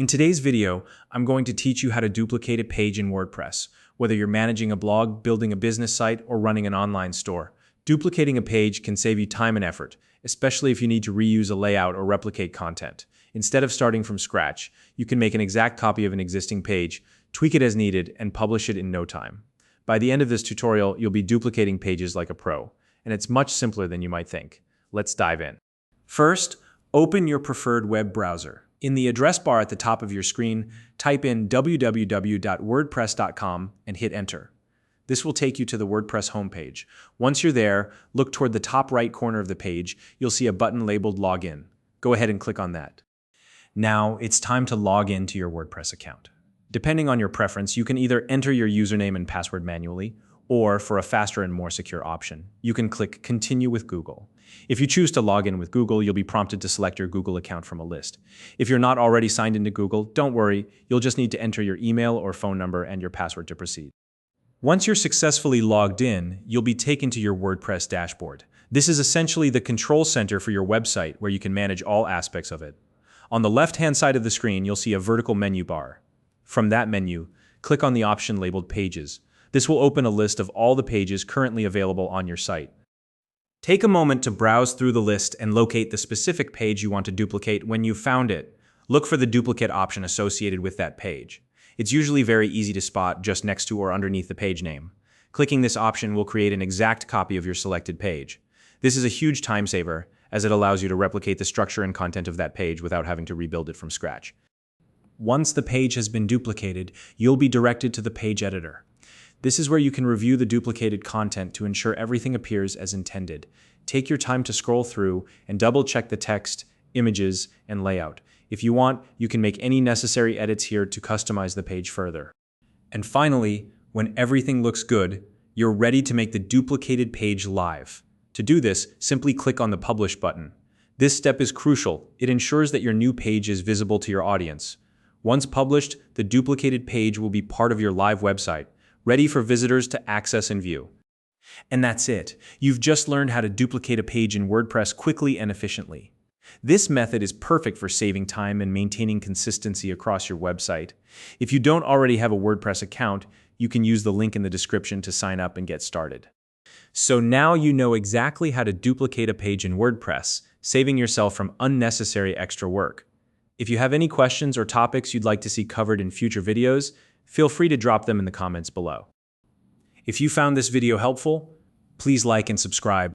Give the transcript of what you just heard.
In today's video, I'm going to teach you how to duplicate a page in WordPress. Whether you're managing a blog, building a business site, or running an online store, duplicating a page can save you time and effort, especially if you need to reuse a layout or replicate content. Instead of starting from scratch, you can make an exact copy of an existing page, tweak it as needed, and publish it in no time. By the end of this tutorial, you'll be duplicating pages like a pro, and it's much simpler than you might think. Let's dive in. First, open your preferred web browser. In the address bar at the top of your screen, type in www.wordpress.com and hit enter. This will take you to the WordPress homepage. Once you're there, look toward the top right corner of the page. You'll see a button labeled Login. Go ahead and click on that. Now, it's time to log in to your WordPress account. Depending on your preference, you can either enter your username and password manually, or for a faster and more secure option, you can click Continue with Google. If you choose to log in with Google, you'll be prompted to select your Google account from a list. If you're not already signed into Google, don't worry, you'll just need to enter your email or phone number and your password to proceed. Once you're successfully logged in, you'll be taken to your WordPress dashboard. This is essentially the control center for your website where you can manage all aspects of it. On the left-hand side of the screen, you'll see a vertical menu bar. From that menu, click on the option labeled Pages. This will open a list of all the pages currently available on your site. Take a moment to browse through the list and locate the specific page you want to duplicate. When you've found it, look for the duplicate option associated with that page. It's usually very easy to spot just next to or underneath the page name. Clicking this option will create an exact copy of your selected page. This is a huge time saver, as it allows you to replicate the structure and content of that page without having to rebuild it from scratch. Once the page has been duplicated, you'll be directed to the page editor. This is where you can review the duplicated content to ensure everything appears as intended. Take your time to scroll through and double-check the text, images, and layout. If you want, you can make any necessary edits here to customize the page further. And finally, when everything looks good, you're ready to make the duplicated page live. To do this, simply click on the Publish button. This step is crucial. It ensures that your new page is visible to your audience. Once published, the duplicated page will be part of your live website, ready for visitors to access and view. And that's it. You've just learned how to duplicate a page in WordPress quickly and efficiently. This method is perfect for saving time and maintaining consistency across your website. If you don't already have a WordPress account, you can use the link in the description to sign up and get started. So now you know exactly how to duplicate a page in WordPress, saving yourself from unnecessary extra work. If you have any questions or topics you'd like to see covered in future videos, feel free to drop them in the comments below. If you found this video helpful, please like and subscribe.